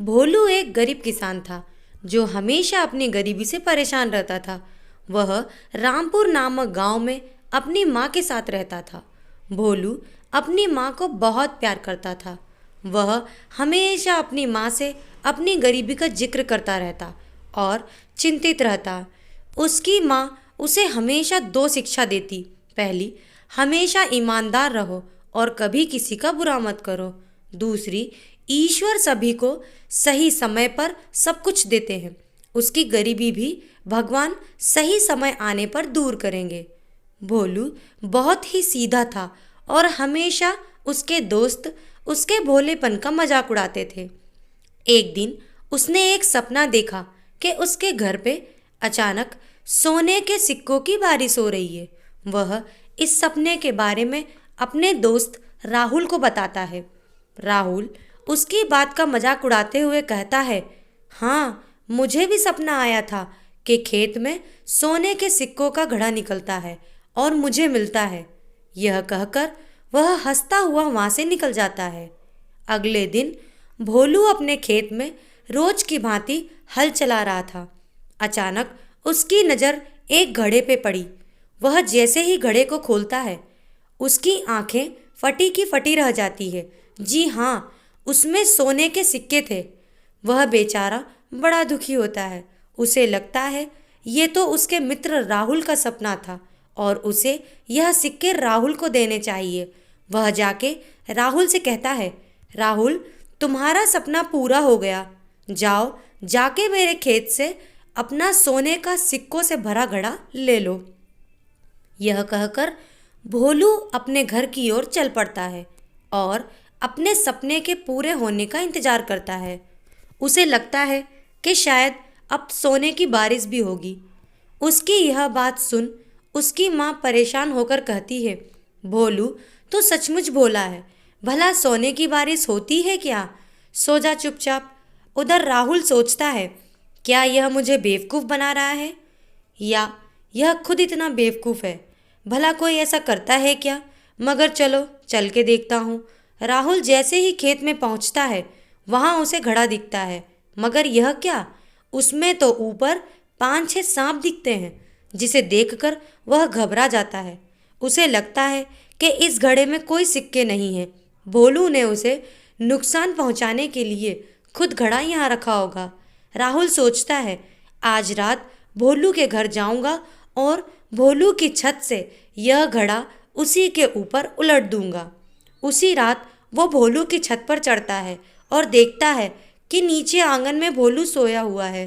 भोलू एक गरीब किसान था जो हमेशा अपनी गरीबी से परेशान रहता था। वह रामपुर नामक गांव में अपनी माँ के साथ रहता था। भोलू अपनी माँ को बहुत प्यार करता था। वह हमेशा अपनी माँ से अपनी गरीबी का जिक्र करता रहता और चिंतित रहता। उसकी माँ उसे हमेशा दो शिक्षा देती। पहली, हमेशा ईमानदार रहो और कभी किसी का बुरा मत करो। दूसरी, ईश्वर सभी को सही समय पर सब कुछ देते हैं। उसकी गरीबी भी भगवान सही समय आने पर दूर करेंगे। भोलू बहुत ही सीधा था और हमेशा उसके दोस्त उसके भोलेपन का मजाक उड़ाते थे। एक दिन उसने एक सपना देखा कि उसके घर पे अचानक सोने के सिक्कों की बारिश हो रही है। वह इस सपने के बारे में अपने दोस्त राहुल को बताता है। राहुल उसकी बात का मजाक उड़ाते हुए कहता है, हाँ, मुझे भी सपना आया था कि खेत में सोने के सिक्कों का घड़ा निकलता है और मुझे मिलता है। यह कहकर वह हंसता हुआ वहाँ से निकल जाता है। अगले दिन भोलू अपने खेत में रोज की भांति हल चला रहा था। अचानक उसकी नज़र एक घड़े पे पड़ी। वह जैसे ही घड़े को खोलता है, उसकी आंखें फटी की फटी रह जाती है। जी हाँ, उसमें सोने के सिक्के थे। वह बेचारा बड़ा दुखी होता है। उसे लगता है ये तो उसके मित्र राहुल का सपना था और उसे यह सिक्के राहुल को देने चाहिए। वह जाके राहुल से कहता है, राहुल, तुम्हारा सपना पूरा हो गया। जाओ, जाके मेरे खेत से अपना सोने का सिक्कों से भरा घड़ा ले लो। यह कहकर भोलू अपने घर की ओर चल पड़ता है और अपने सपने के पूरे होने का इंतजार करता है। उसे लगता है कि शायद अब सोने की बारिश भी होगी। उसकी यह बात सुन उसकी माँ परेशान होकर कहती है, भोलू, तू सचमुच भोला है। भला सोने की बारिश होती है क्या? सो जा चुपचाप। उधर राहुल सोचता है, क्या यह मुझे बेवकूफ़ बना रहा है या यह खुद इतना बेवकूफ़ है? भला कोई ऐसा करता है क्या? मगर चलो, चल के देखता हूँ। राहुल जैसे ही खेत में पहुँचता है, वहाँ उसे घड़ा दिखता है। मगर यह क्या? उसमें तो ऊपर 5-6 सांप दिखते हैं, जिसे देखकर वह घबरा जाता है। उसे लगता है कि इस घड़े में कोई सिक्के नहीं हैं। भोलू ने उसे नुकसान पहुँचाने के लिए खुद घड़ा यहाँ रखा होगा। राहुल सोचता है, आज रात भोलू के घर जाऊंगा और भोलू की छत से यह घड़ा उसी के ऊपर उलट दूंगा। उसी रात वो भोलू की छत पर चढ़ता है और देखता है कि नीचे आंगन में भोलू सोया हुआ है।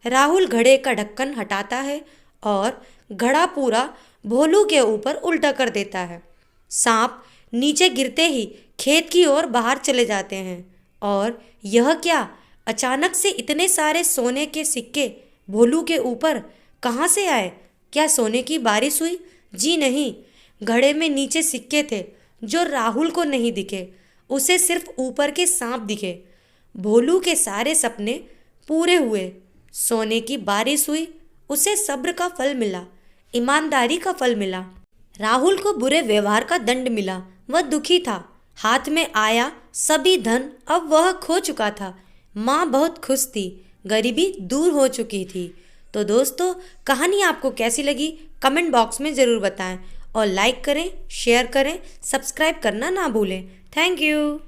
राहुल घड़े का ढक्कन हटाता है और घड़ा पूरा भोलू के ऊपर उल्टा कर देता है। सांप नीचे गिरते ही खेत की ओर बाहर चले जाते हैं। और यह क्या? अचानक से इतने सारे सोने के सिक्के भोलू के ऊपर कहाँ से आए? क्या सोने की बारिश हुई? जी नहीं, घड़े में नीचे सिक्के थे जो राहुल को नहीं दिखे। उसे सिर्फ ऊपर के सांप दिखे। भोलू के सारे सपने पूरे हुए। सोने की बारिश हुई। उसे सब्र का फल मिला, ईमानदारी का फल मिला। राहुल को बुरे व्यवहार का दंड मिला। वह दुखी था। हाथ में आया सभी धन अब वह खो चुका था। माँ बहुत खुश थी। गरीबी दूर हो चुकी थी। तो दोस्तों, कहानी आपको कैसी लगी कमेंट बॉक्स में ज़रूर बताएं और लाइक करें, शेयर करें, सब्सक्राइब करना ना भूलें। Thank you.